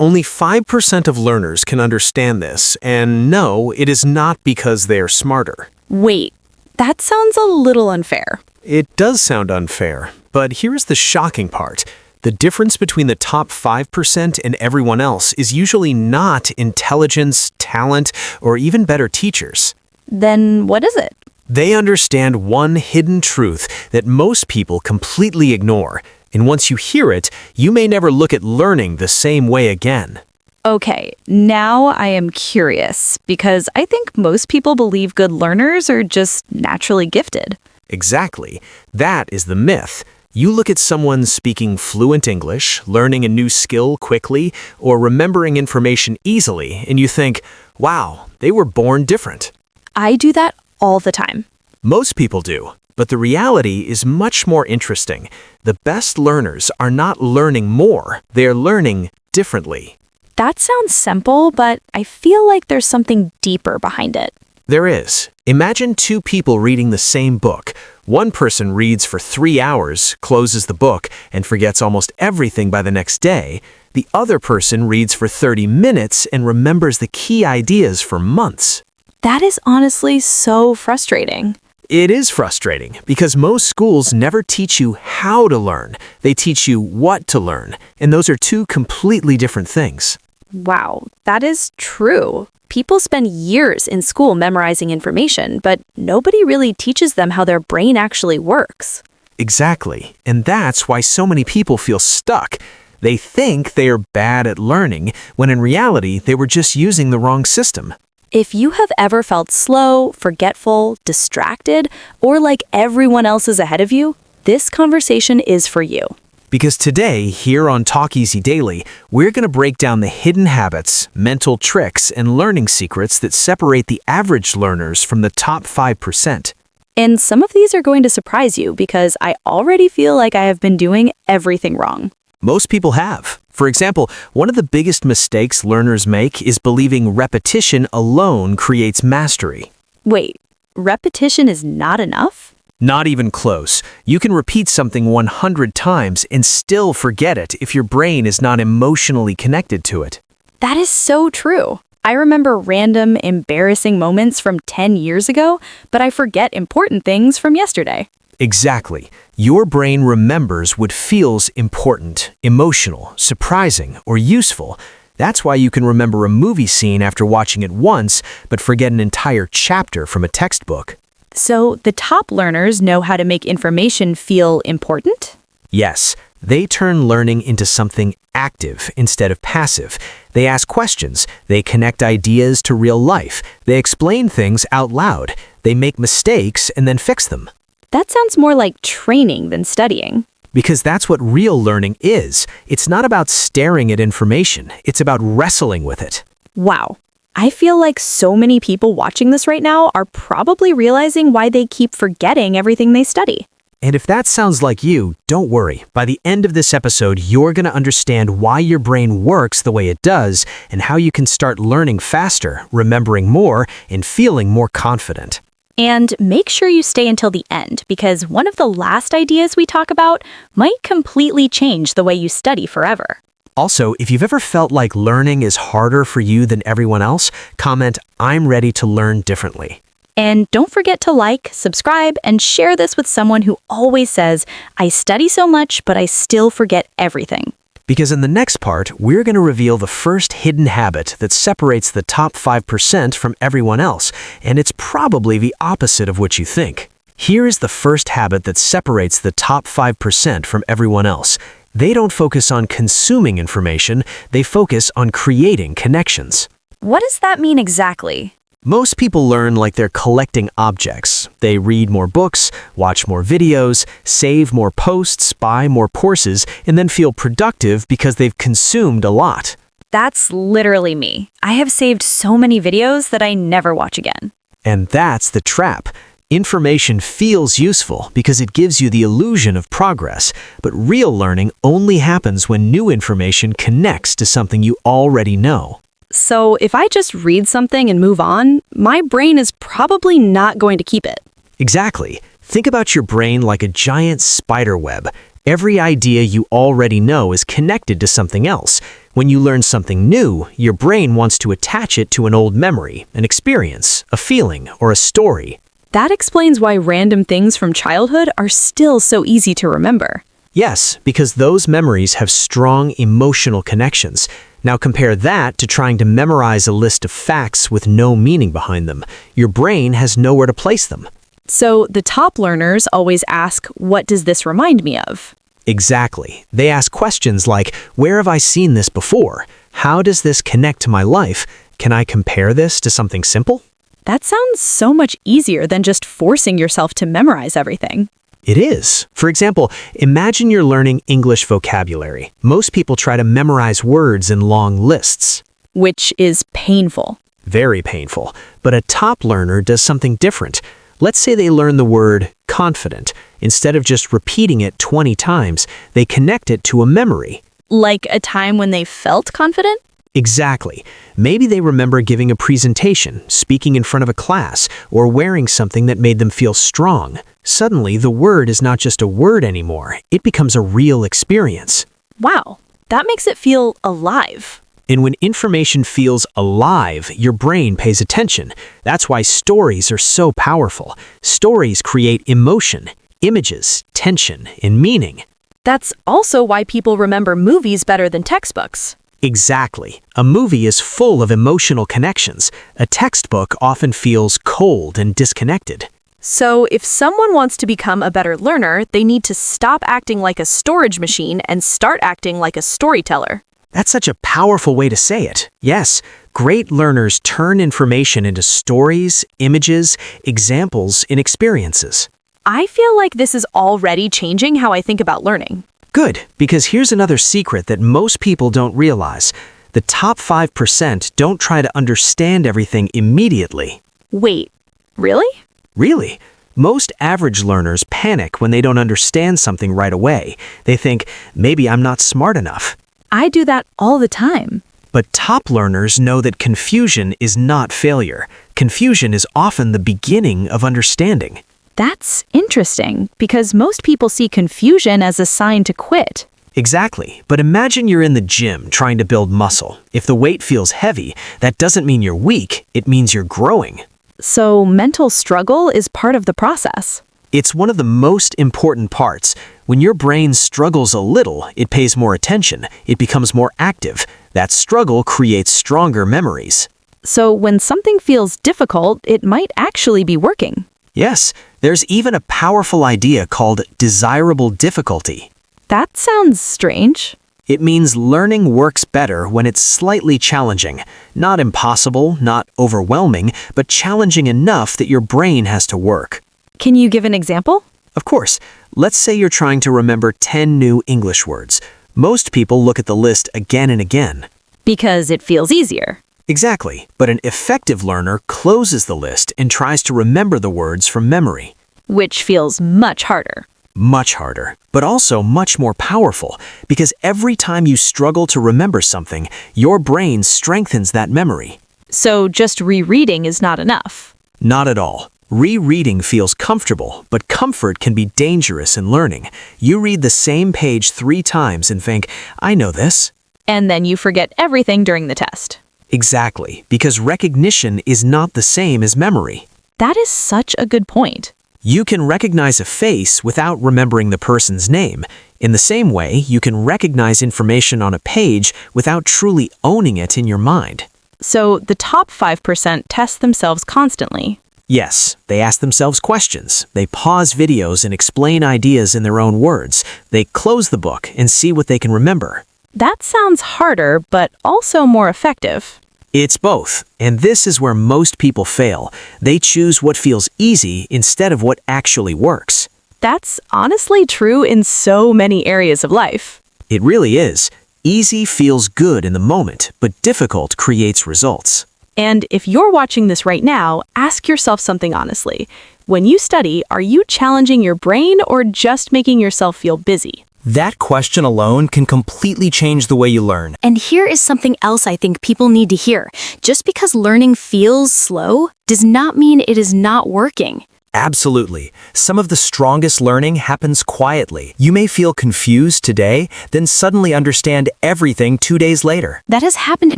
Only 5% of learners can understand this, and no, it is not because they are smarter. Wait, that sounds a little unfair. It does sound unfair, but here's the shocking part. The difference between the top 5% and everyone else is usually not intelligence, talent, or even better teachers. Then what is it? They understand one hidden truth that most people completely ignore, and once you hear it, you may never look at learning the same way again. Okay, now I am curious, because I think most people believe good learners are just naturally gifted. Exactly. That is the myth. You look at someone speaking fluent English, learning a new skill quickly, or remembering information easily, and you think, wow, they were born different. I do that all the time. Most people do, but the reality is much more interesting. The best learners are not learning more, they're learning differently. That sounds simple, but I feel like there's something deeper behind it. There is. Imagine two people reading the same book. One person reads for 3 hours, closes the book, and forgets almost everything by the next day. The other person reads for 30 minutes and remembers the key ideas for months. That is honestly so frustrating. It is frustrating because most schools never teach you how to learn. They teach you what to learn, and those are two completely different things. Wow, that is true. People spend years in school memorizing information, but nobody really teaches them how their brain actually works. Exactly, and that's why so many people feel stuck. They think they are bad at learning, when in reality, they were just using the wrong system. If you have ever felt slow, forgetful, distracted, or like everyone else is ahead of you, this conversation is for you. Because today, here on Talk Easy Daily, we're going to break down the hidden habits, mental tricks, and learning secrets that separate the average learners from the top 5%. And some of these are going to surprise you because I already feel like I have been doing everything wrong. Most people have. For example, one of the biggest mistakes learners make is believing repetition alone creates mastery. Wait, repetition is not enough? Not even close. You can repeat something 100 times and still forget it if your brain is not emotionally connected to it. That is so true. I remember random, embarrassing moments from 10 years ago, but I forget important things from yesterday. Exactly. Your brain remembers what feels important, emotional, surprising, or useful. That's why you can remember a movie scene after watching it once, but forget an entire chapter from a textbook. So the top learners know how to make information feel important? Yes, they turn learning into something active instead of passive. They ask questions, they connect ideas to real life, they explain things out loud, they make mistakes and then fix them. That sounds more like training than studying. Because that's what real learning is. It's not about staring at information, it's about wrestling with it. Wow. I feel like so many people watching this right now are probably realizing why they keep forgetting everything they study. And if that sounds like you, don't worry. By the end of this episode, you're going to understand why your brain works the way it does and how you can start learning faster, remembering more, and feeling more confident. And make sure you stay until the end, because one of the last ideas we talk about might completely change the way you study forever. Also, if you've ever felt like learning is harder for you than everyone else, comment, "I'm ready to learn differently." And don't forget to like, subscribe, and share this with someone who always says, I study so much, but I still forget everything. Because in the next part, we're going to reveal the first hidden habit that separates the top 5% from everyone else, and it's probably the opposite of what you think. Here is the first habit that separates the top 5% from everyone else. They don't focus on consuming information, they focus on creating connections. What does that mean exactly? Most people learn like they're collecting objects. They read more books, watch more videos, save more posts, buy more courses, and then feel productive because they've consumed a lot. That's literally me. I have saved so many videos that I never watch again. And that's the trap. Information feels useful because it gives you the illusion of progress, but real learning only happens when new information connects to something you already know. So if I just read something and move on, my brain is probably not going to keep it. Exactly. Think about your brain like a giant spider web. Every idea you already know is connected to something else. When you learn something new, your brain wants to attach it to an old memory, an experience, a feeling, or a story. That explains why random things from childhood are still so easy to remember. Yes, because those memories have strong emotional connections. Now compare that to trying to memorize a list of facts with no meaning behind them. Your brain has nowhere to place them. So the top learners always ask, what does this remind me of? Exactly. They ask questions like, where have I seen this before? How does this connect to my life? Can I compare this to something simple? That sounds so much easier than just forcing yourself to memorize everything. It is. For example, imagine you're learning English vocabulary. Most people try to memorize words in long lists. Which is painful. Very painful. But a top learner does something different. Let's say they learn the word confident. Instead of just repeating it 20 times, they connect it to a memory. Like a time when they felt confident? Exactly. Maybe they remember giving a presentation, speaking in front of a class, or wearing something that made them feel strong. Suddenly, the word is not just a word anymore. It becomes a real experience. Wow, that makes it feel alive. And when information feels alive, your brain pays attention. That's why stories are so powerful. Stories create emotion, images, tension, and meaning. That's also why people remember movies better than textbooks. Exactly. A movie is full of emotional connections. A textbook often feels cold and disconnected. So if someone wants to become a better learner, they need to stop acting like a storage machine and start acting like a storyteller. That's such a powerful way to say it. Yes, great learners turn information into stories, images, examples, and experiences. I feel like this is already changing how I think about learning. Good, because here's another secret that most people don't realize. The top 5% don't try to understand everything immediately. Wait, really? Really? Most average learners panic when they don't understand something right away. They think, maybe I'm not smart enough. I do that all the time. But top learners know that confusion is not failure. Confusion is often the beginning of understanding. That's interesting, because most people see confusion as a sign to quit. Exactly. But imagine you're in the gym trying to build muscle. If the weight feels heavy, that doesn't mean you're weak. It means you're growing. So mental struggle is part of the process. It's one of the most important parts. When your brain struggles a little, it pays more attention. It becomes more active. That struggle creates stronger memories. So when something feels difficult, it might actually be working. Yes, there's even a powerful idea called desirable difficulty. That sounds strange. It means learning works better when it's slightly challenging. Not impossible, not overwhelming, but challenging enough that your brain has to work. Can you give an example? Of course, let's say you're trying to remember 10 new English words. Most people look at the list again and again. Because it feels easier. Exactly, but an effective learner closes the list and tries to remember the words from memory. Which feels much harder. Much harder, but also much more powerful, because every time you struggle to remember something, your brain strengthens that memory. So just rereading is not enough. Not at all. Rereading feels comfortable, but comfort can be dangerous in learning. You read the same page 3 times and think, I know this. And then you forget everything during the test. Exactly, because recognition is not the same as memory. That is such a good point. You can recognize a face without remembering the person's name. In the same way, you can recognize information on a page without truly owning it in your mind. So the top 5% test themselves constantly. Yes, they ask themselves questions. They pause videos and explain ideas in their own words. They close the book and see what they can remember. That sounds harder, but also more effective. It's both, and this is where most people fail. They choose what feels easy instead of what actually works. That's honestly true in so many areas of life. It really is. Easy feels good in the moment, but difficult creates results. And if you're watching this right now, ask yourself something honestly. When you study, are you challenging your brain or just making yourself feel busy? That question alone can completely change the way you learn. And here is something else I think people need to hear. Just because learning feels slow does not mean it is not working. Absolutely. Some of the strongest learning happens quietly. You may feel confused today, then suddenly understand everything 2 days later. That has happened to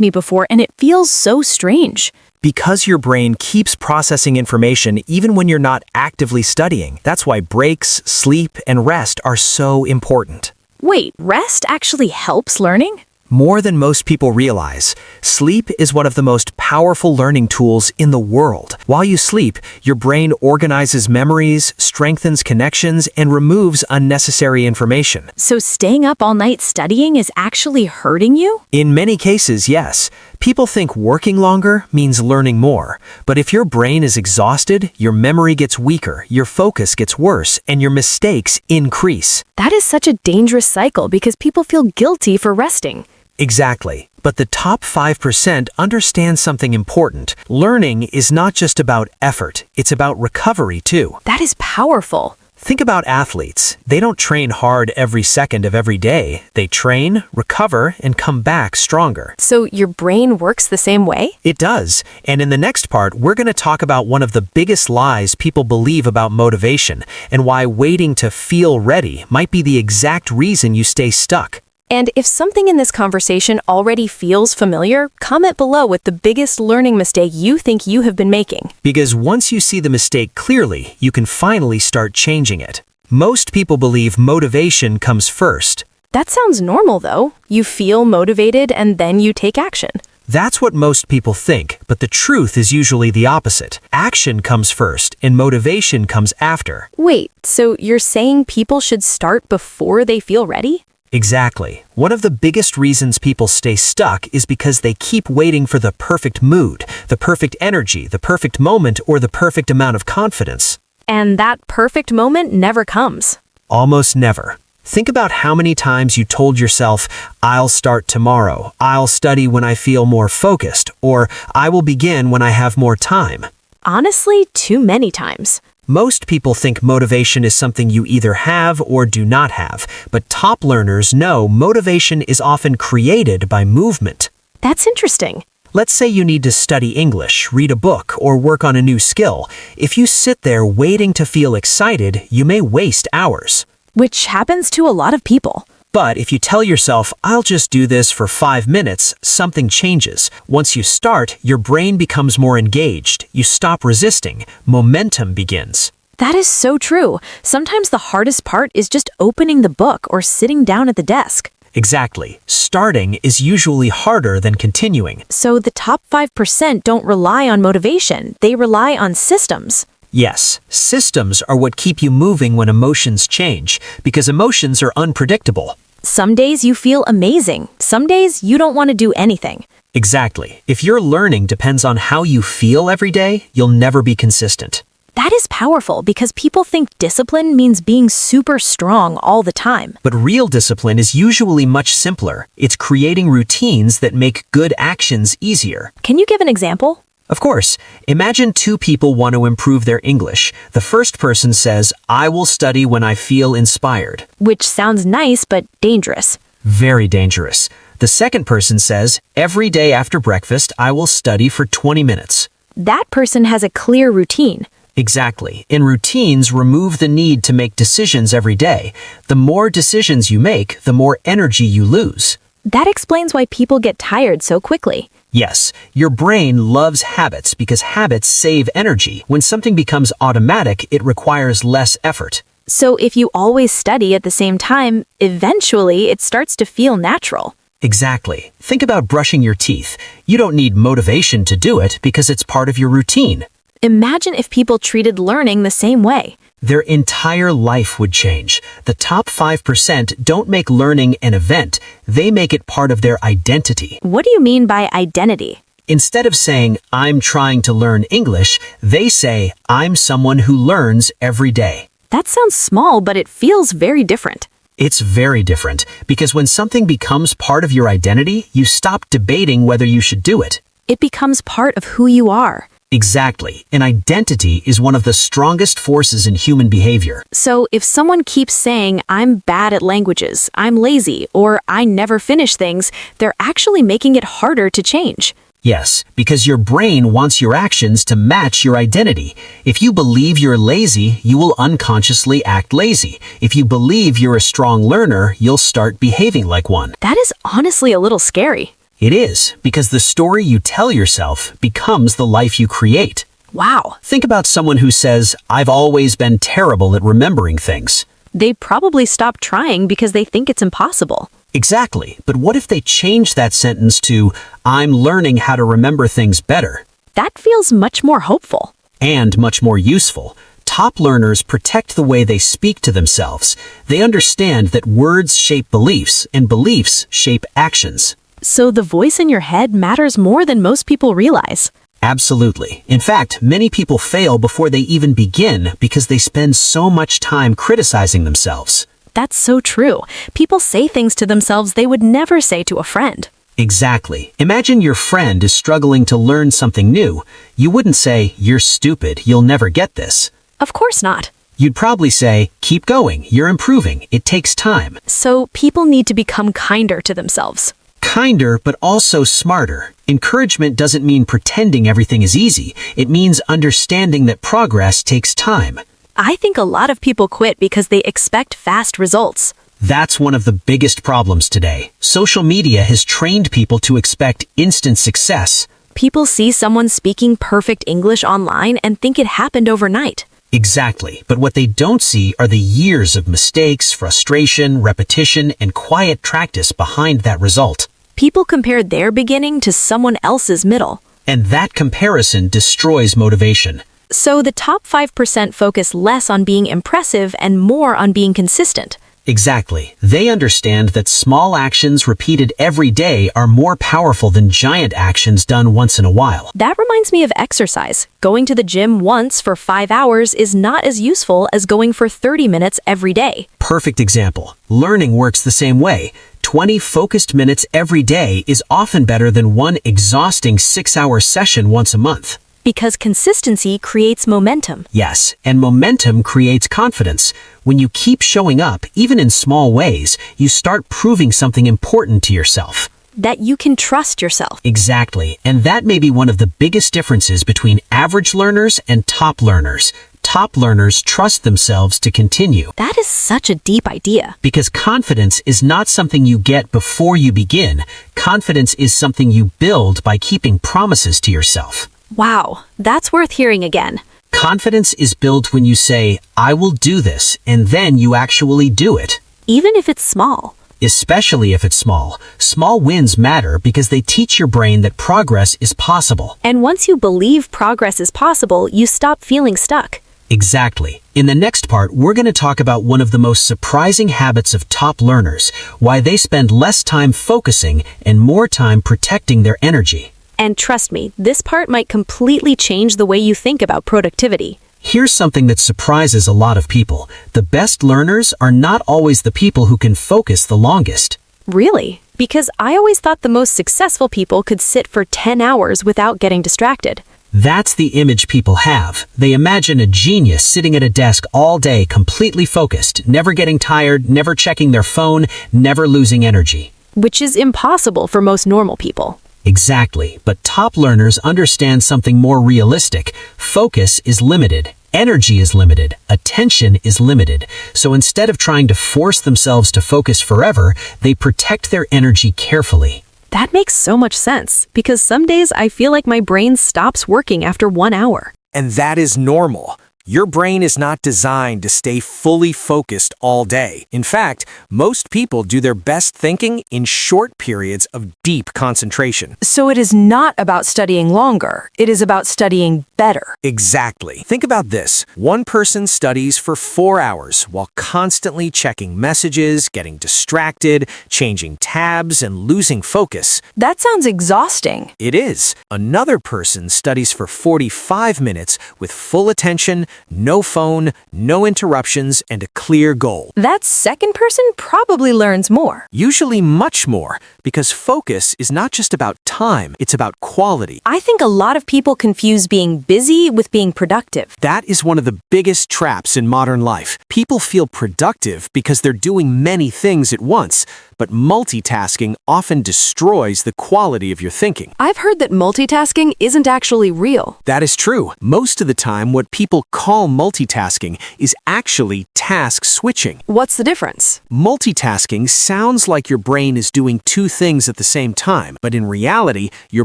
me before, and it feels so strange. Because your brain keeps processing information even when you're not actively studying. That's why breaks, sleep, and rest are so important. Wait, rest actually helps learning? More than most people realize, sleep is one of the most powerful learning tools in the world. While you sleep, your brain organizes memories, strengthens connections, and removes unnecessary information. So staying up all night studying is actually hurting you? In many cases, yes. People think working longer means learning more. But if your brain is exhausted, your memory gets weaker, your focus gets worse, and your mistakes increase. That is such a dangerous cycle because people feel guilty for resting. Exactly. But the top 5% understand something important. Learning is not just about effort, it's about recovery too. That is powerful. Think about athletes. They don't train hard every second of every day. They train, recover, and come back stronger. So your brain works the same way? It does. And in the next part, we're going to talk about one of the biggest lies people believe about motivation and why waiting to feel ready might be the exact reason you stay stuck. And if something in this conversation already feels familiar, comment below with the biggest learning mistake you think you have been making. Because once you see the mistake clearly, you can finally start changing it. Most people believe motivation comes first. That sounds normal though. You feel motivated and then you take action. That's what most people think, but the truth is usually the opposite. Action comes first, and motivation comes after. Wait, so you're saying people should start before they feel ready? Exactly. One of the biggest reasons people stay stuck is because they keep waiting for the perfect mood, the perfect energy, the perfect moment, or the perfect amount of confidence. And that perfect moment never comes. Almost never. Think about how many times you told yourself, I'll start tomorrow, I'll study when I feel more focused, or I will begin when I have more time. Honestly, too many times. Most people think motivation is something you either have or do not have, but top learners know motivation is often created by movement. That's interesting. Let's say you need to study English, read a book, or work on a new skill. If you sit there waiting to feel excited, you may waste hours. Which happens to a lot of people. But if you tell yourself, I'll just do this for 5 minutes, something changes. Once you start, your brain becomes more engaged. You stop resisting. Momentum begins. That is so true. Sometimes the hardest part is just opening the book or sitting down at the desk. Exactly. Starting is usually harder than continuing. So the top 5% don't rely on motivation. They rely on systems. Yes, systems are what keep you moving when emotions change, because emotions are unpredictable. Some days you feel amazing. Some days you don't want to do anything. Exactly. If your learning depends on how you feel every day, you'll never be consistent. That is powerful because people think discipline means being super strong all the time. But real discipline is usually much simpler. It's creating routines that make good actions easier. Can you give an example? Of course. Imagine 2 people want to improve their English. The first person says, I will study when I feel inspired. Which sounds nice but dangerous. Very dangerous. The second person says, every day after breakfast, I will study for 20 minutes. That person has a clear routine. Exactly. And routines remove the need to make decisions every day. The more decisions you make, the more energy you lose. That explains why people get tired so quickly. Yes, your brain loves habits because habits save energy. When something becomes automatic, it requires less effort. So if you always study at the same time, eventually it starts to feel natural. Exactly. Think about brushing your teeth. You don't need motivation to do it because it's part of your routine. Imagine if people treated learning the same way. Their entire life would change. The top 5% don't make learning an event. They make it part of their identity. What do you mean by identity? Instead of saying, I'm trying to learn English, they say, I'm someone who learns every day. That sounds small, but it feels very different. It's very different, because when something becomes part of your identity, you stop debating whether you should do it. It becomes part of who you are. Exactly. An identity is one of the strongest forces in human behavior. So if someone keeps saying, I'm bad at languages, I'm lazy, or I never finish things, they're actually making it harder to change. Yes, because your brain wants your actions to match your identity. If you believe you're lazy, you will unconsciously act lazy. If you believe you're a strong learner, you'll start behaving like one. That is honestly a little scary. It is, because the story you tell yourself becomes the life you create. Wow. Think about someone who says, "I've always been terrible at remembering things." They probably stop trying because they think it's impossible. Exactly, but what if they change that sentence to, "I'm learning how to remember things better"? That feels much more hopeful. And much more useful. Top learners protect the way they speak to themselves. They understand that words shape beliefs, and beliefs shape actions. So the voice in your head matters more than most people realize. Absolutely. In fact, many people fail before they even begin because they spend so much time criticizing themselves. That's so true. People say things to themselves they would never say to a friend. Exactly. Imagine your friend is struggling to learn something new. You wouldn't say, "You're stupid, you'll never get this." Of course not. You'd probably say, "Keep going, you're improving, it takes time." So people need to become kinder to themselves. Kinder, but also smarter. Encouragement doesn't mean pretending everything is easy. It means understanding that progress takes time. I think a lot of people quit because they expect fast results. That's one of the biggest problems today. Social media has trained people to expect instant success. People see someone speaking perfect English online and think it happened overnight. Exactly, but what they don't see are the years of mistakes, frustration, repetition, and quiet practice behind that result. People compare their beginning to someone else's middle. And that comparison destroys motivation. So the top 5% focus less on being impressive and more on being consistent. Exactly. They understand that small actions repeated every day are more powerful than giant actions done once in a while. That reminds me of exercise. Going to the gym once for 5 hours is not as useful as going for 30 minutes every day. Perfect example. Learning works the same way. 20 focused minutes every day is often better than one exhausting 6-hour session once a month. Because consistency creates momentum. Yes, and momentum creates confidence. When you keep showing up, even in small ways, you start proving something important to yourself. That you can trust yourself. Exactly, and that may be one of the biggest differences between average learners and top learners. Top learners trust themselves to continue. That is such a deep idea. Because confidence is not something you get before you begin. Confidence is something you build by keeping promises to yourself. Wow, that's worth hearing again. Confidence is built when you say, "I will do this," and then you actually do it. Even if it's small. Especially if it's small. Small wins matter because they teach your brain that progress is possible. And once you believe progress is possible, you stop feeling stuck. Exactly. In the next part, we're going to talk about one of the most surprising habits of top learners, why they spend less time focusing and more time protecting their energy. And trust me, this part might completely change the way you think about productivity. Here's something that surprises a lot of people. The best learners are not always the people who can focus the longest. Really? Because I always thought the most successful people could sit for 10 hours without getting distracted. That's the image people have. They imagine a genius sitting at a desk all day completely focused, never getting tired, never checking their phone, never losing energy. Which is impossible for most normal people. Exactly, but top learners understand something more realistic. Focus is limited, energy is limited, attention is limited. So instead of trying to force themselves to focus forever, they protect their energy carefully. That makes so much sense, because some days I feel like my brain stops working after 1 hour. And that is normal. Your brain is not designed to stay fully focused all day. In fact, most people do their best thinking in short periods of deep concentration. So it is not about studying longer. It is about studying better. Exactly. Think about this. One person studies for 4 hours while constantly checking messages, getting distracted, changing tabs, and losing focus. That sounds exhausting. It is. Another person studies for 45 minutes with full attention, no phone, no interruptions, and a clear goal. That second person probably learns more. Usually much more, because focus is not just about time, it's about quality. I think a lot of people confuse being busy with being productive. That is one of the biggest traps in modern life. People feel productive because they're doing many things at once, but multitasking often destroys the quality of your thinking. I've heard that multitasking isn't actually real. That is true. Most of the time, what people call multitasking is actually task switching. What's the difference? Multitasking sounds like your brain is doing two things at the same time, but in reality, your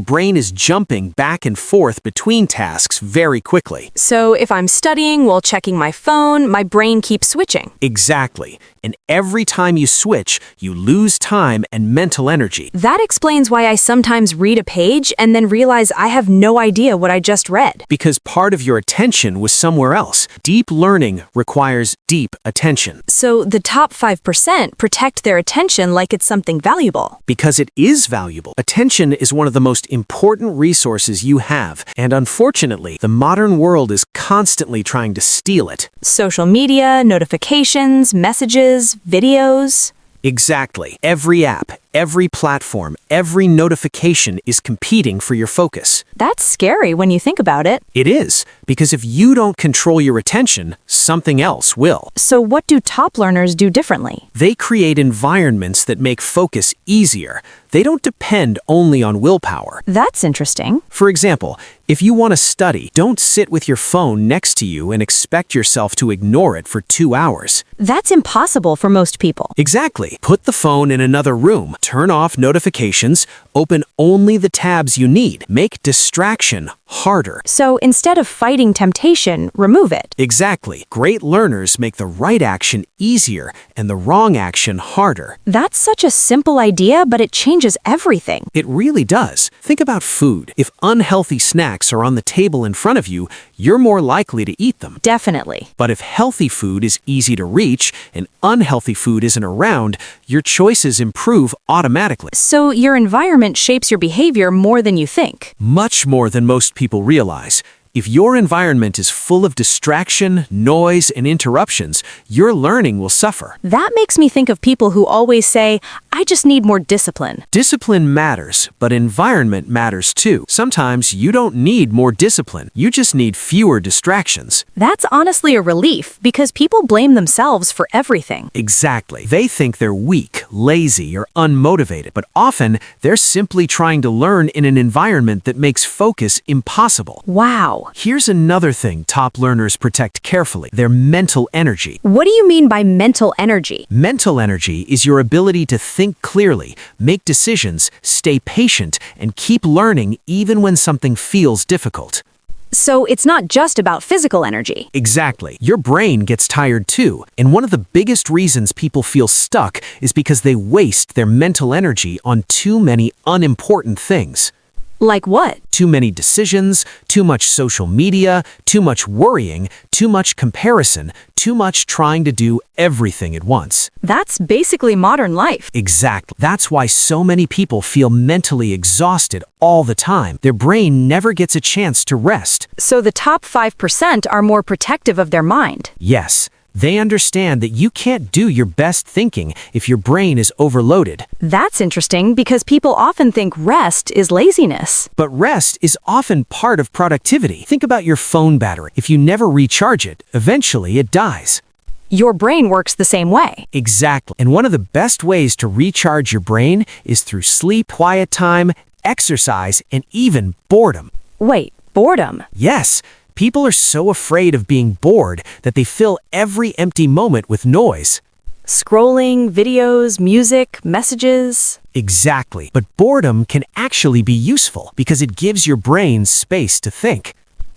brain is jumping back and forth between tasks very quickly. So if I'm studying while checking my phone, my brain keeps switching. Exactly. And every time you switch, you lose time and mental energy. That explains why I sometimes read a page and then realize I have no idea what I just read. Because part of your attention was somewhere else. Deep learning requires deep attention. So the top 5% protect their attention like it's something valuable. Because it is valuable. Attention is one of the most important resources you have. And unfortunately, the modern world is constantly trying to steal it. Social media, notifications, messages, videos. Exactly. Every app, every platform, every notification is competing for your focus. That's scary when you think about it. It is, because if you don't control your attention, something else will. So what do top learners do differently? They create environments that make focus easier. They don't depend only on willpower. That's interesting. For example, if you want to study, don't sit with your phone next to you and expect yourself to ignore it for 2 hours. That's impossible for most people. Exactly. Put the phone in another room, turn off notifications, open only the tabs you need. Make distraction harder. So instead of fighting temptation, remove it. Exactly. Great learners make the right action easier and the wrong action harder. That's such a simple idea, but it changes everything. It really does. Think about food. If unhealthy snacks are on the table in front of you, you're more likely to eat them. Definitely. But if healthy food is easy to reach and unhealthy food isn't around, your choices improve automatically. So your environment shapes your behavior more than you think. Much more than most people realize. If your environment is full of distraction, noise, and interruptions, your learning will suffer. That makes me think of people who always say, I just need more discipline. Discipline matters, but environment matters too. Sometimes you don't need more discipline, you just need fewer distractions. That's honestly a relief because people blame themselves for everything. Exactly. They think they're weak, lazy, or unmotivated, but often they're simply trying to learn in an environment that makes focus impossible. Wow. Here's another thing top learners protect carefully: their mental energy. What do you mean by mental energy? Mental energy is your ability to think clearly, make decisions, stay patient, and keep learning even when something feels difficult. So it's not just about physical energy. Exactly. Your brain gets tired too, and one of the biggest reasons people feel stuck is because they waste their mental energy on too many unimportant things. Like what? Too many decisions, too much social media, too much worrying, too much comparison, too much trying to do everything at once. That's basically modern life. Exactly. That's why so many people feel mentally exhausted all the time. Their brain never gets a chance to rest. So the top 5% are more protective of their mind. Yes. They understand that you can't do your best thinking if your brain is overloaded. That's interesting because people often think rest is laziness. But rest is often part of productivity. Think about your phone battery. If you never recharge it, eventually it dies. Your brain works the same way. Exactly. And one of the best ways to recharge your brain is through sleep, quiet time, exercise, and even boredom. Wait, boredom? Yes. People are so afraid of being bored that they fill every empty moment with noise. Scrolling, videos, music, messages. Exactly. But boredom can actually be useful because it gives your brain space to think.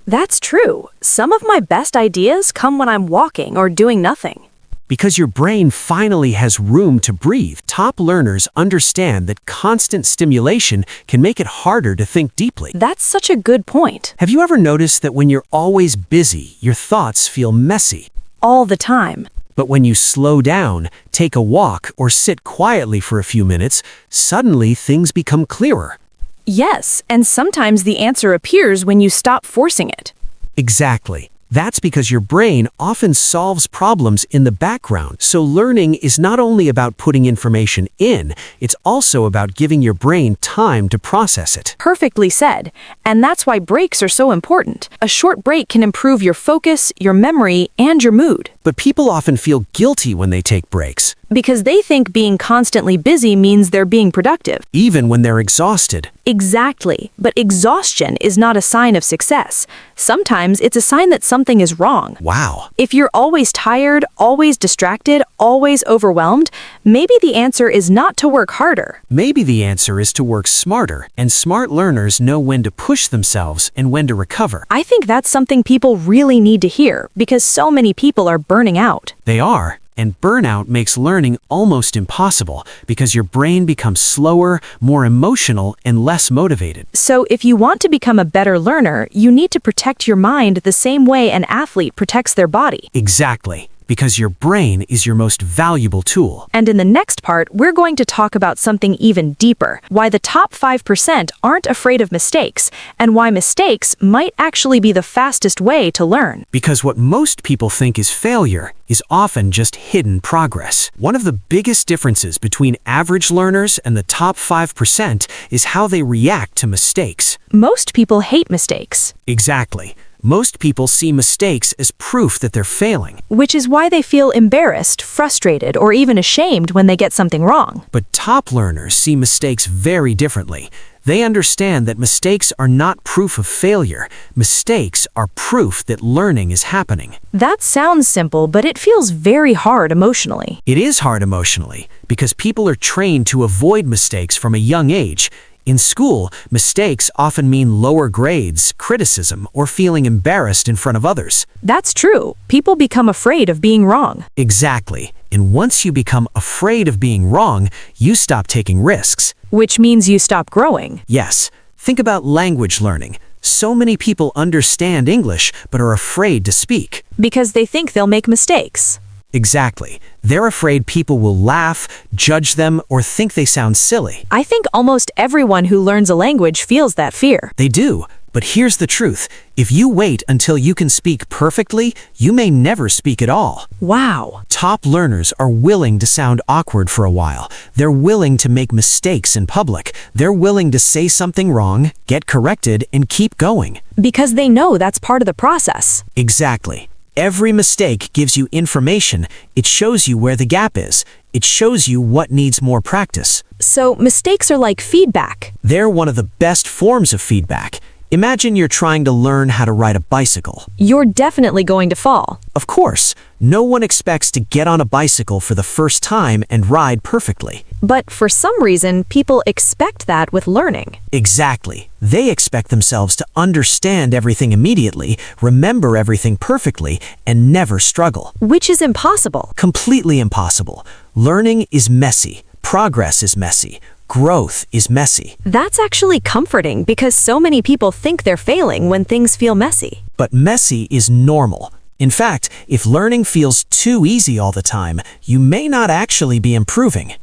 That's true. Some of my best ideas come when I'm walking or doing nothing. Because your brain finally has room to breathe, top learners understand that constant stimulation can make it harder to think deeply. That's such a good point. Have you ever noticed that when you're always busy, your thoughts feel messy? All the time. But when you slow down, take a walk, or sit quietly for a few minutes, suddenly things become clearer. Yes, and sometimes the answer appears when you stop forcing it. Exactly. That's because your brain often solves problems in the background. So learning is not only about putting information in, it's also about giving your brain time to process it. Perfectly said. And that's why breaks are so important. A short break can improve your focus, your memory, and your mood. But people often feel guilty when they take breaks, Because they think being constantly busy means they're being productive. even when they're exhausted. Exactly. But exhaustion is not a sign of success. Sometimes it's a sign that something is wrong. Wow. If you're always tired, always distracted, always overwhelmed, maybe the answer is not to work harder. Maybe the answer is to work smarter, and smart learners know when to push themselves and when to recover. I think that's something people really need to hear because so many people are burning out. They are, and burnout makes learning almost impossible because your brain becomes slower, more emotional, and less motivated. So if you want to become a better learner, you need to protect your mind the same way an athlete protects their body. Exactly, because your brain is your most valuable tool. And in the next part, we're going to talk about something even deeper, why the top 5% aren't afraid of mistakes, and why mistakes might actually be the fastest way to learn. Because what most people think is failure is often just hidden progress. One of the biggest differences between average learners and the top 5% is how they react to mistakes. Most people hate mistakes, Exactly. Most people see mistakes as proof that they're failing. which is why they feel embarrassed, frustrated, or even ashamed when they get something wrong. But top learners see mistakes very differently. They understand that mistakes are not proof of failure. Mistakes are proof that learning is happening. That sounds simple, but it feels very hard emotionally. It is hard emotionally because people are trained to avoid mistakes from a young age. In school, mistakes often mean lower grades, criticism, or feeling embarrassed in front of others. That's true. People become afraid of being wrong. Exactly. And once you become afraid of being wrong, you stop taking risks. Which means you stop growing. Yes, think about language learning. So many people understand English but are afraid to speak. Because they think they'll make mistakes. Exactly. They're afraid people will laugh, judge them, or think they sound silly. I think almost everyone who learns a language feels that fear. They do. But here's the truth. If you wait until you can speak perfectly, you may never speak at all. Wow. Top learners are willing to sound awkward for a while. They're willing to make mistakes in public. They're willing to say something wrong, get corrected, and keep going. Because they know that's part of the process. Exactly. Every mistake gives you information. It shows you where the gap is. It shows you what needs more practice. So mistakes are like feedback. They're one of the best forms of feedback. Imagine you're trying to learn how to ride a bicycle. You're definitely going to fall. Of course, no one expects to get on a bicycle for the first time and ride perfectly. But for some reason, people expect that with learning. Exactly. They expect themselves to understand everything immediately, remember everything perfectly, and never struggle. Which is impossible. Completely impossible. Learning is messy. Progress is messy. Growth is messy. That's actually comforting because so many people think they're failing when things feel messy. But messy is normal. In fact, if learning feels too easy all the time, you may not actually be improving.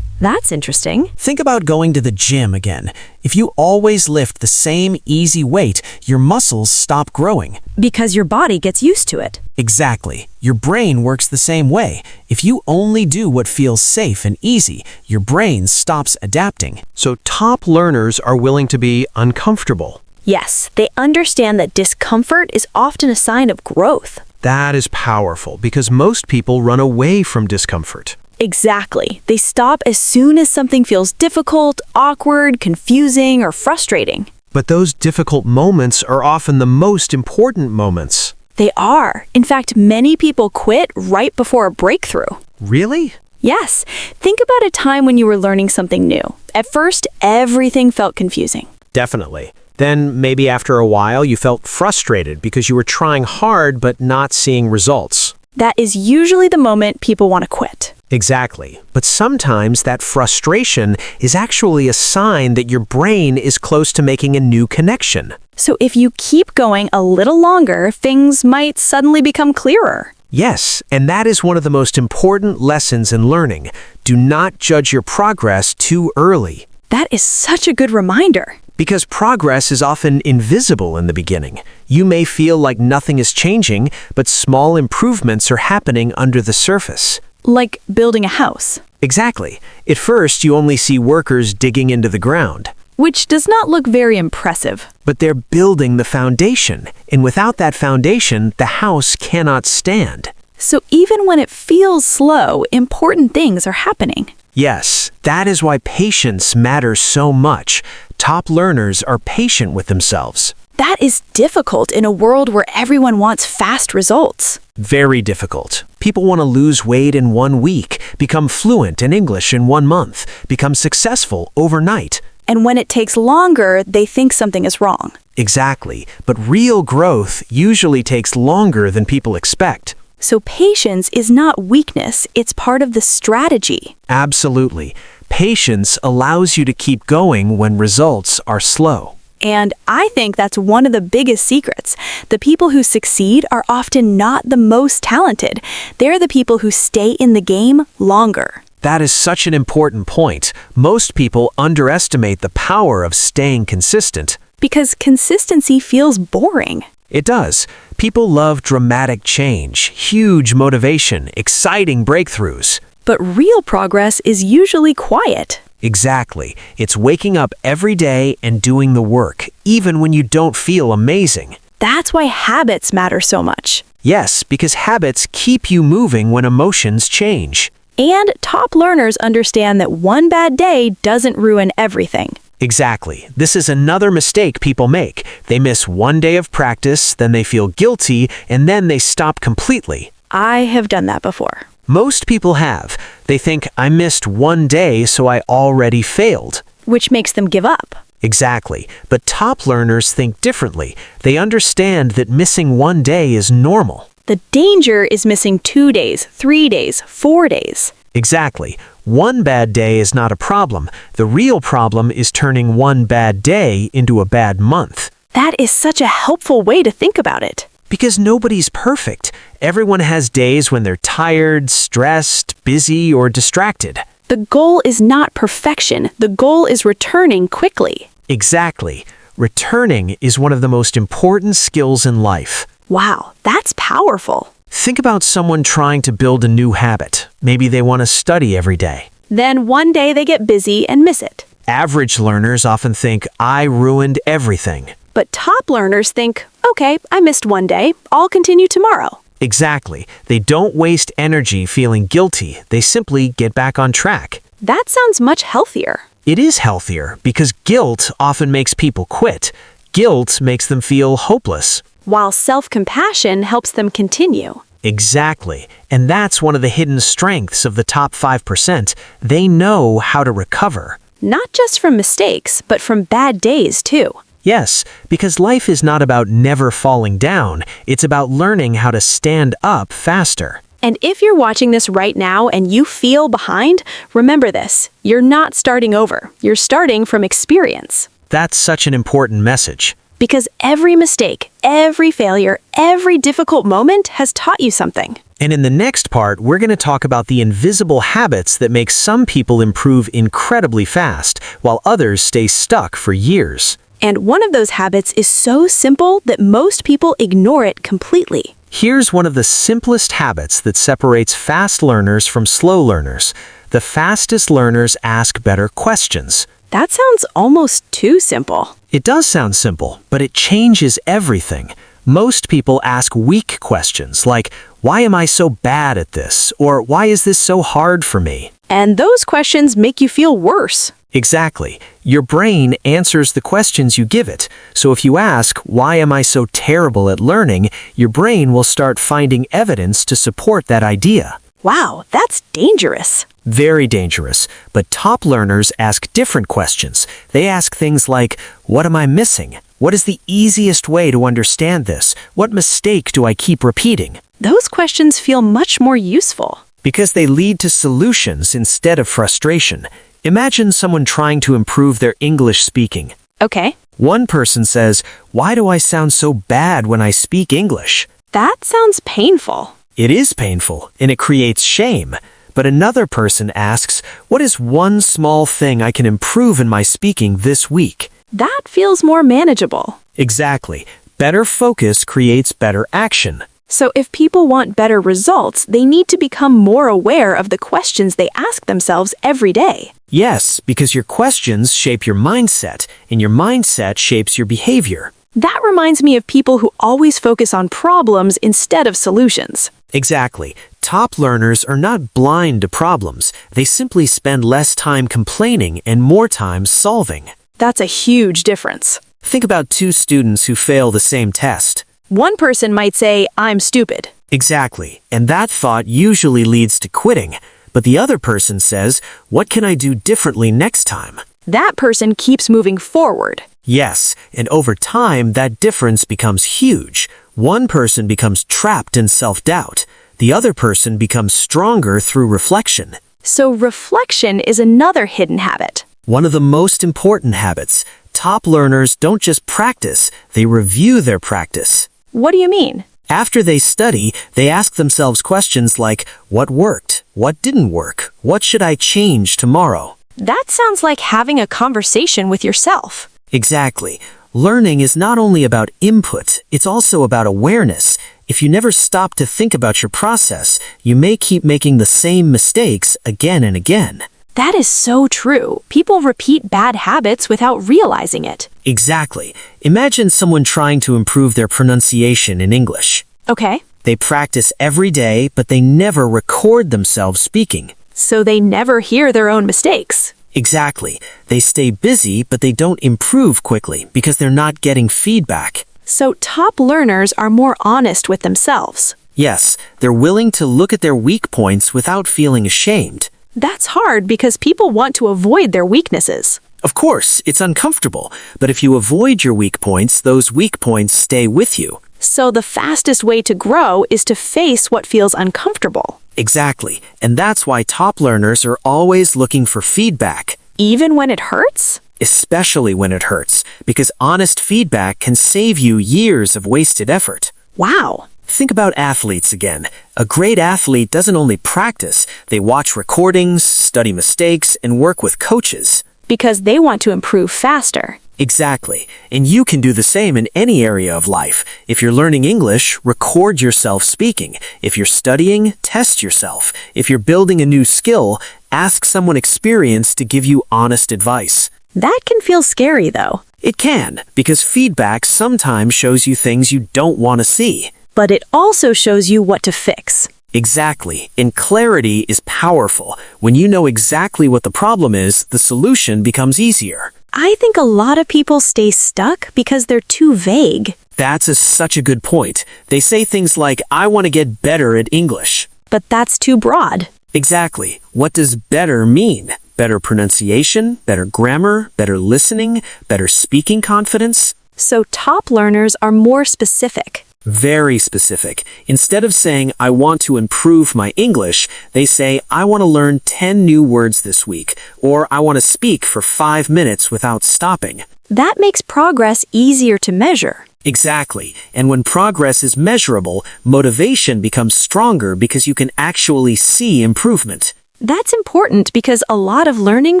That's interesting. Think about going to the gym again. If you always lift the same easy weight, your muscles stop growing. Because your body gets used to it. Exactly. Your brain works the same way. If you only do what feels safe and easy, your brain stops adapting. So top learners are willing to be uncomfortable. Yes, they understand that discomfort is often a sign of growth. That is powerful because most people run away from discomfort. Exactly. They stop as soon as something feels difficult, awkward, confusing, or frustrating. But those difficult moments are often the most important moments. They are. In fact, many people quit right before a breakthrough. Really? Yes. Think about a time when you were learning something new. At first, everything felt confusing. Definitely. Then maybe after a while you felt frustrated because you were trying hard but not seeing results. That is usually the moment people want to quit. Exactly. But sometimes that frustration is actually a sign that your brain is close to making a new connection. So if you keep going a little longer, things might suddenly become clearer. Yes, and that is one of the most important lessons in learning. Do not judge your progress too early. That is such a good reminder. Because progress is often invisible in the beginning. You may feel like nothing is changing, but small improvements are happening under the surface. Like building a house, Exactly. At first, you only see workers digging into the ground. which does not look very impressive. But they're building the foundation, and without that foundation, the house cannot stand. So even when it feels slow, important things are happening. Yes, that is why patience matters so much. Top learners are patient with themselves. That is difficult in a world where everyone wants fast results. Very difficult. People want to lose weight in 1 week, become fluent in English in 1 month, become successful overnight. And when it takes longer, they think something is wrong. Exactly, but real growth usually takes longer than people expect. So patience is not weakness, it's part of the strategy. Absolutely. Patience allows you to keep going when results are slow. And I think that's one of the biggest secrets. The people who succeed are often not the most talented. They're the people who stay in the game longer. That is such an important point. Most people underestimate the power of staying consistent. Because consistency feels boring. It does. People love dramatic change, huge motivation, exciting breakthroughs. But real progress is usually quiet. Exactly. It's waking up every day and doing the work, even when you don't feel amazing. That's why habits matter so much. Yes, because habits keep you moving when emotions change. And top learners understand that one bad day doesn't ruin everything. Exactly. This is another mistake people make. They miss 1 day of practice, then they feel guilty, and then they stop completely. I have done that before. Most people have. They think, I missed 1 day, so I already failed. Which makes them give up. Exactly. But top learners think differently. They understand that missing 1 day is normal. The danger is missing 2 days, 3 days, 4 days. Exactly. 1 bad day is not a problem. The real problem is turning 1 bad day into a bad month. That is such a helpful way to think about it. Because nobody's perfect. Everyone has days when they're tired, stressed, busy, or distracted. The goal is not perfection. The goal is returning quickly. Exactly. Returning is one of the most important skills in life. Wow, that's powerful. Think about someone trying to build a new habit. Maybe they want to study every day. Then one day they get busy and miss it. Average learners often think, I ruined everything. But top learners think, okay, I missed 1 day. I'll continue tomorrow. Exactly. They don't waste energy feeling guilty. They simply get back on track. That sounds much healthier. It is healthier because guilt often makes people quit. Guilt makes them feel hopeless. While self-compassion helps them continue. Exactly. And that's one of the hidden strengths of the top 5%. They know how to recover. Not just from mistakes, but from bad days too. Yes, because life is not about never falling down. It's about learning how to stand up faster. And if you're watching this right now and you feel behind, remember this. You're not starting over. You're starting from experience. That's such an important message. Because every mistake, every failure, every difficult moment has taught you something. And in the next part, we're going to talk about the invisible habits that make some people improve incredibly fast, while others stay stuck for years. And one of those habits is so simple that most people ignore it completely. Here's one of the simplest habits that separates fast learners from slow learners. The fastest learners ask better questions. That sounds almost too simple. It does sound simple, but it changes everything. Most people ask weak questions like, why am I so bad at this? Or why is this so hard for me? And those questions make you feel worse. Exactly. Your brain answers the questions you give it. So if you ask, why am I so terrible at learning? Your brain will start finding evidence to support that idea. Wow, that's dangerous. Very dangerous. But top learners ask different questions. They ask things like, what am I missing? What is the easiest way to understand this? What mistake do I keep repeating? Those questions feel much more useful. Because they lead to solutions instead of frustration. Imagine someone trying to improve their English speaking. Okay. One person says, why do I sound so bad when I speak English? That sounds painful. It is painful, and it creates shame. But another person asks, what is one small thing I can improve in my speaking this week? That feels more manageable. Exactly. Better focus creates better action. So if people want better results, they need to become more aware of the questions they ask themselves every day. Yes, because your questions shape your mindset, and your mindset shapes your behavior. That reminds me of people who always focus on problems instead of solutions. Exactly. Top learners are not blind to problems. They simply spend less time complaining and more time solving. That's a huge difference. Think about two students who fail the same test. One person might say, "I'm stupid." Exactly. And that thought usually leads to quitting. But the other person says, "What can I do differently next time?" That person keeps moving forward. Yes, and over time, that difference becomes huge. One person becomes trapped in self-doubt. The other person becomes stronger through reflection. So reflection is another hidden habit. One of the most important habits. Top learners don't just practice, they review their practice. What do you mean? After they study, they ask themselves questions like, what worked? What didn't work? What should I change tomorrow? That sounds like having a conversation with yourself. Exactly. Learning is not only about input, it's also about awareness. If you never stop to think about your process, you may keep making the same mistakes again and again. That is so true. People repeat bad habits without realizing it. Exactly. Imagine someone trying to improve their pronunciation in English. Okay. They practice every day, but they never record themselves speaking. So they never hear their own mistakes. Exactly. They stay busy, but they don't improve quickly because they're not getting feedback. So top learners are more honest with themselves. Yes, they're willing to look at their weak points without feeling ashamed. That's hard because people want to avoid their weaknesses. Of course, it's uncomfortable, but if you avoid your weak points, those weak points stay with you. So the fastest way to grow is to face what feels uncomfortable. Exactly, and that's why top learners are always looking for feedback. Even when it hurts? Especially when it hurts, because honest feedback can save you years of wasted effort. Wow. Think about athletes again. A great athlete doesn't only practice, they watch recordings, study mistakes, and work with coaches. Because they want to improve faster. Exactly. And you can do the same in any area of life. If you're learning English, record yourself speaking. If you're studying, test yourself. If you're building a new skill, ask someone experienced to give you honest advice. That can feel scary, though. It can, because feedback sometimes shows you things you don't want to see. But it also shows you what to fix. Exactly. And clarity is powerful. When you know exactly what the problem is, the solution becomes easier. I think a lot of people stay stuck because they're too vague. That's such a good point. They say things like, I want to get better at English. But that's too broad. Exactly. What does better mean? Better pronunciation, better grammar, better listening, better speaking confidence? So top learners are more specific. Very specific. Instead of saying, I want to improve my English, they say, I want to learn 10 new words this week, or I want to speak for 5 minutes without stopping. That makes progress easier to measure. Exactly. And when progress is measurable, motivation becomes stronger because you can actually see improvement. That's important because a lot of learning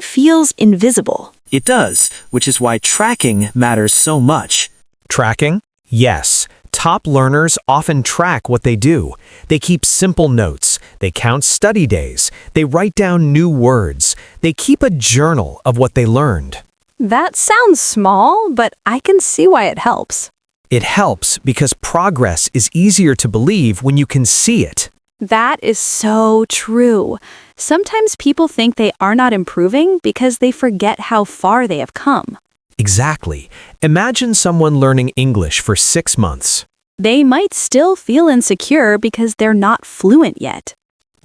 feels invisible. It does, which is why tracking matters so much. Tracking? Yes. Top learners often track what they do. They keep simple notes. They count study days. They write down new words. They keep a journal of what they learned. That sounds small, but I can see why it helps. It helps because progress is easier to believe when you can see it. That is so true. Sometimes people think they are not improving because they forget how far they have come. Exactly. Imagine someone learning English for 6 months. They might still feel insecure because they're not fluent yet.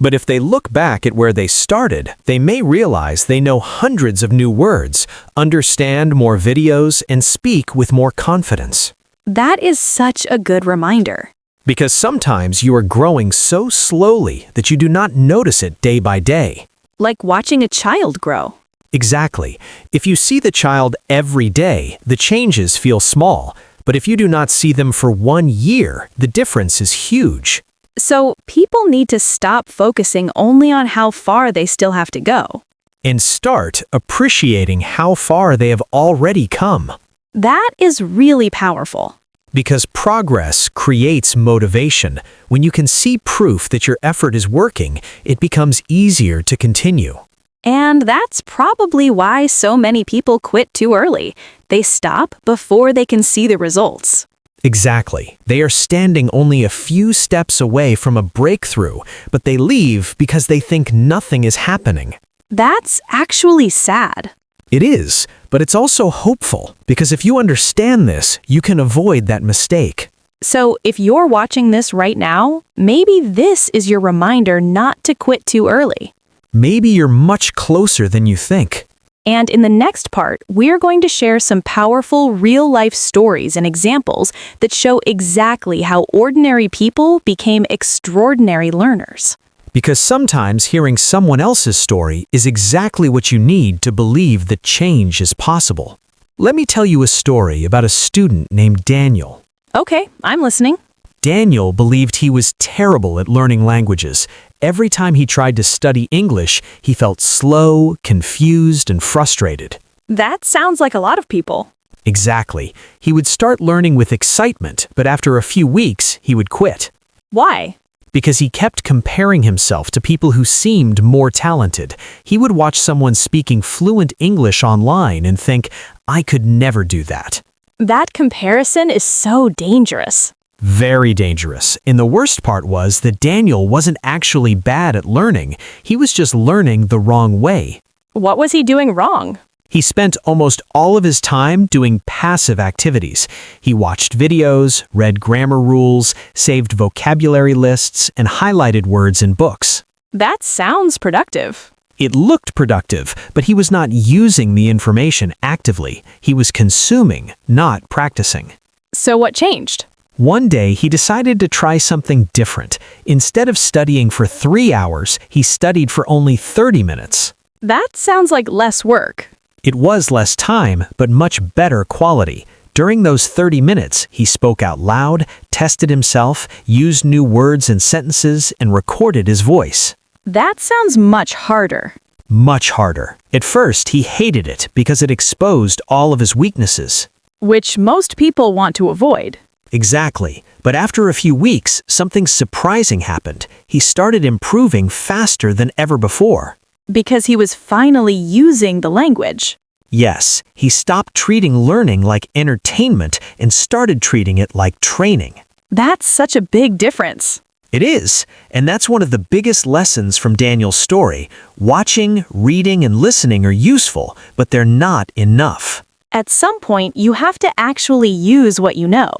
But if they look back at where they started, they may realize they know hundreds of new words, understand more videos, and speak with more confidence. That is such a good reminder. Because sometimes you are growing so slowly that you do not notice it day by day. Like watching a child grow. Exactly. If you see the child every day, the changes feel small. But if you do not see them for 1 year, the difference is huge. So people need to stop focusing only on how far they still have to go. And start appreciating how far they have already come. That is really powerful. Because progress creates motivation. When you can see proof that your effort is working, it becomes easier to continue. And that's probably why so many people quit too early. They stop before they can see the results. Exactly. They are standing only a few steps away from a breakthrough, but they leave because they think nothing is happening. That's actually sad. It is, but it's also hopeful, because if you understand this, you can avoid that mistake. So if you're watching this right now, maybe this is your reminder not to quit too early. Maybe you're much closer than you think. And in the next part, we're going to share some powerful real-life stories and examples that show exactly how ordinary people became extraordinary learners. Because sometimes hearing someone else's story is exactly what you need to believe that change is possible. Let me tell you a story about a student named Daniel. Okay, I'm listening. Daniel believed he was terrible at learning languages. Every time he tried to study English, he felt slow, confused, and frustrated. That sounds like a lot of people. Exactly. He would start learning with excitement, but after a few weeks, he would quit. Why? Because he kept comparing himself to people who seemed more talented. He would watch someone speaking fluent English online and think, I could never do that. That comparison is so dangerous. Very dangerous. And the worst part was that Daniel wasn't actually bad at learning. He was just learning the wrong way. What was he doing wrong? He spent almost all of his time doing passive activities. He watched videos, read grammar rules, saved vocabulary lists, and highlighted words in books. That sounds productive. It looked productive, but he was not using the information actively. He was consuming, not practicing. So what changed? One day, he decided to try something different. Instead of studying for 3 hours, he studied for only 30 minutes. That sounds like less work. It was less time, but much better quality. During those 30 minutes, he spoke out loud, tested himself, used new words and sentences, and recorded his voice. That sounds much harder. Much harder. At first, he hated it because it exposed all of his weaknesses. Which most people want to avoid. Exactly. But after a few weeks, something surprising happened. He started improving faster than ever before. Because he was finally using the language. Yes, he stopped treating learning like entertainment and started treating it like training. That's such a big difference. It is, and that's one of the biggest lessons from Daniel's story. Watching, reading, and listening are useful, but they're not enough. At some point, you have to actually use what you know.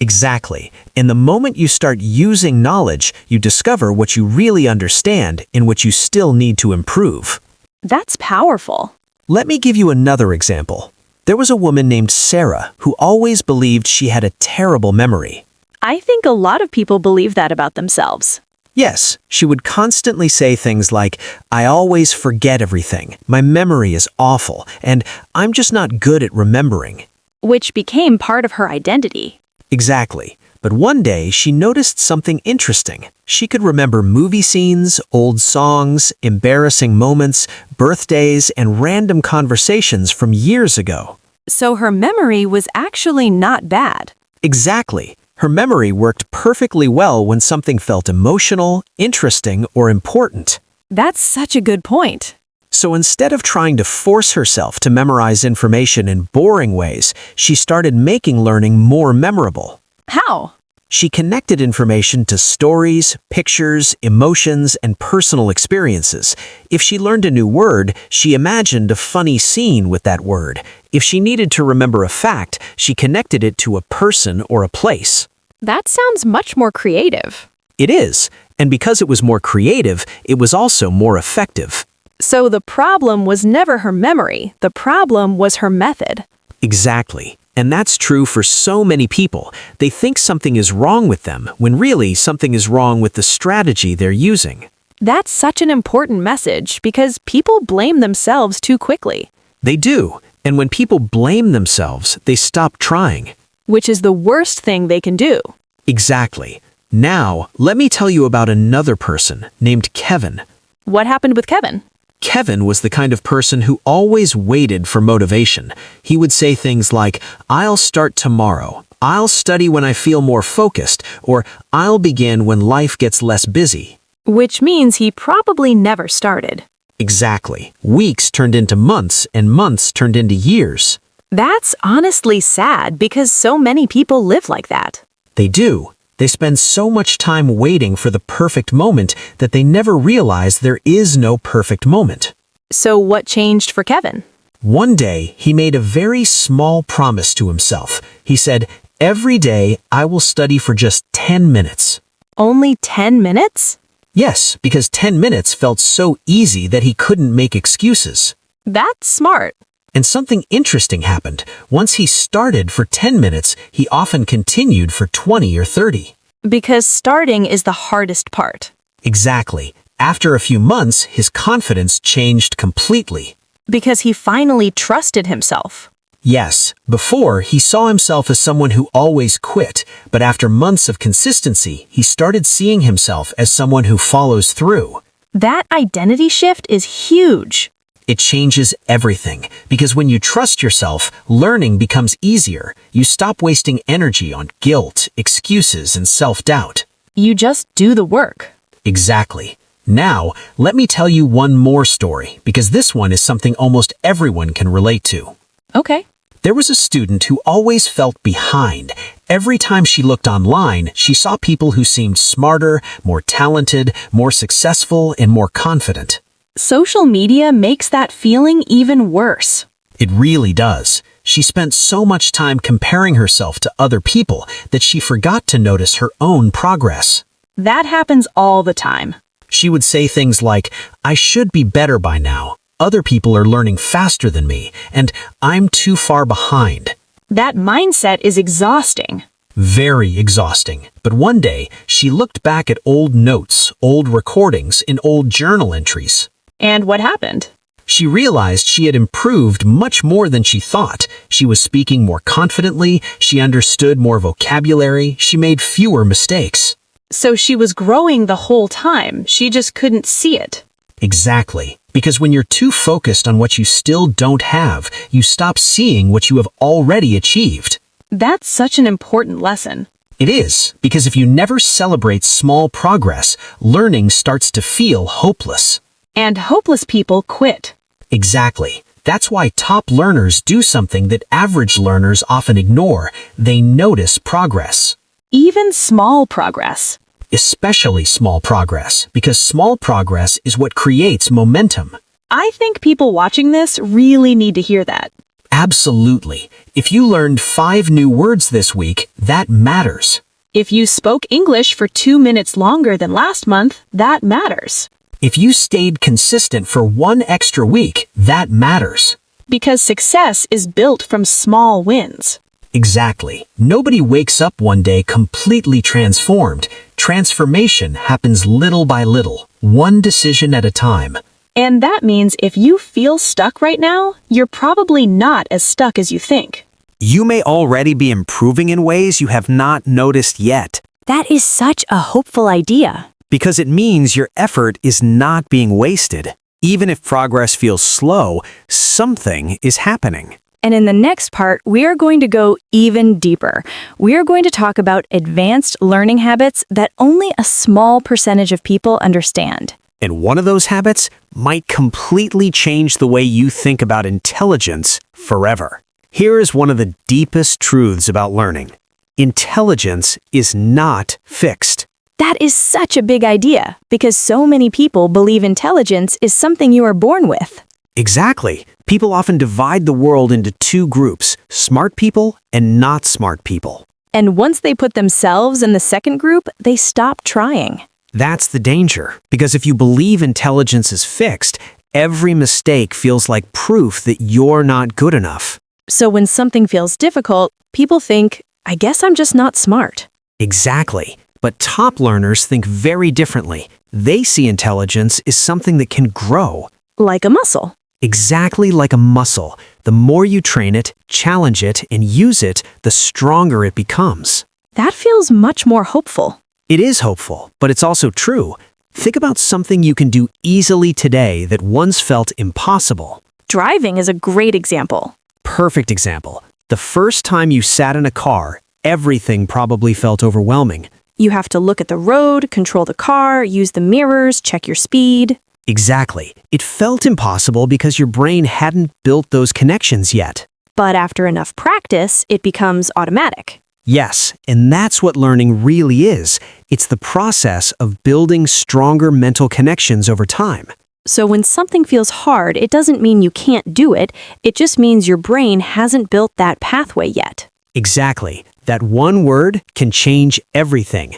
Exactly. And the moment you start using knowledge, you discover what you really understand and what you still need to improve. That's powerful. Let me give you another example. There was a woman named Sarah who always believed she had a terrible memory. I think a lot of people believe that about themselves. Yes, she would constantly say things like, I always forget everything, my memory is awful, and I'm just not good at remembering. Which became part of her identity. Exactly. But one day, she noticed something interesting. She could remember movie scenes, old songs, embarrassing moments, birthdays, and random conversations from years ago. So her memory was actually not bad. Exactly. Her memory worked perfectly well when something felt emotional, interesting, or important. That's such a good point. So instead of trying to force herself to memorize information in boring ways, she started making learning more memorable. How? She connected information to stories, pictures, emotions, and personal experiences. If she learned a new word, she imagined a funny scene with that word. If she needed to remember a fact, she connected it to a person or a place. That sounds much more creative. It is, and because it was more creative, it was also more effective. So the problem was never her memory. The problem was her method. Exactly. And that's true for so many people. They think something is wrong with them, when really something is wrong with the strategy they're using. That's such an important message because people blame themselves too quickly. They do. And when people blame themselves, they stop trying. Which is the worst thing they can do. Exactly. Now, let me tell you about another person named Kevin. What happened with Kevin? Kevin was the kind of person who always waited for motivation. He would say things like, I'll start tomorrow, I'll study when I feel more focused, or I'll begin when life gets less busy. Which means he probably never started. Exactly. Weeks turned into months, and months turned into years. That's honestly sad because so many people live like that. They do. They spend so much time waiting for the perfect moment that they never realize there is no perfect moment. So what changed for Kevin? One day, he made a very small promise to himself. He said, "Every day, I will study for just 10 minutes." Only 10 minutes? Yes, because 10 minutes felt so easy that he couldn't make excuses. That's smart. And something interesting happened. Once he started for 10 minutes, he often continued for 20 or 30. Because starting is the hardest part. Exactly. After a few months, his confidence changed completely. Because he finally trusted himself. Yes, before he saw himself as someone who always quit, but after months of consistency, he started seeing himself as someone who follows through. That identity shift is huge. It changes everything, because when you trust yourself, learning becomes easier. You stop wasting energy on guilt, excuses, and self-doubt. You just do the work. Exactly. Now, let me tell you one more story, because this one is something almost everyone can relate to. Okay. There was a student who always felt behind. Every time she looked online, she saw people who seemed smarter, more talented, more successful, and more confident. Social media makes that feeling even worse. It really does. She spent so much time comparing herself to other people that she forgot to notice her own progress. That happens all the time. She would say things like, "I should be better by now. Other people are learning faster than me, and I'm too far behind." That mindset is exhausting. Very exhausting. But one day, she looked back at old notes, old recordings, and old journal entries. And what happened? She realized she had improved much more than she thought. She was speaking more confidently, she understood more vocabulary, she made fewer mistakes. So she was growing the whole time, she just couldn't see it. Exactly. Because when you're too focused on what you still don't have, you stop seeing what you have already achieved. That's such an important lesson. It is, because if you never celebrate small progress, learning starts to feel hopeless. And hopeless people quit. Exactly. That's why top learners do something that average learners often ignore. They notice progress. Even small progress. Especially small progress, because small progress is what creates momentum. I think people watching this really need to hear that. Absolutely. If you learned 5 new words this week, that matters. If you spoke English for 2 minutes longer than last month, that matters. If you stayed consistent for 1 extra week, that matters. Because success is built from small wins. Exactly. Nobody wakes up one day completely transformed. Transformation happens little by little, one decision at a time. And that means if you feel stuck right now, you're probably not as stuck as you think. You may already be improving in ways you have not noticed yet, That is such a hopeful idea. because it means your effort is not being wasted. Even if progress feels slow, something is happening. And in the next part, we are going to go even deeper. We are going to talk about advanced learning habits that only a small percentage of people understand. And one of those habits might completely change the way you think about intelligence forever. Here is one of the deepest truths about learning. Intelligence is not fixed. That is such a big idea because so many people believe intelligence is something you are born with. Exactly. People often divide the world into 2 groups, smart people and not smart people. And once they put themselves in the second group, they stop trying. That's the danger, because if you believe intelligence is fixed, every mistake feels like proof that you're not good enough. So when something feels difficult, people think, I guess I'm just not smart. Exactly. But top learners think very differently. They see intelligence as something that can grow. Like a muscle. Exactly like a muscle. The more you train it, challenge it, and use it, the stronger it becomes. That feels much more hopeful. It is hopeful, but it's also true. Think about something you can do easily today that once felt impossible. Driving is a great example. Perfect example. The first time you sat in a car, everything probably felt overwhelming. You have to look at the road, control the car, use the mirrors, check your speed. Exactly. It felt impossible because your brain hadn't built those connections yet. But after enough practice, it becomes automatic. Yes, and that's what learning really is. It's the process of building stronger mental connections over time. So when something feels hard, it doesn't mean you can't do it. It just means your brain hasn't built that pathway yet. Exactly. That one word can change everything.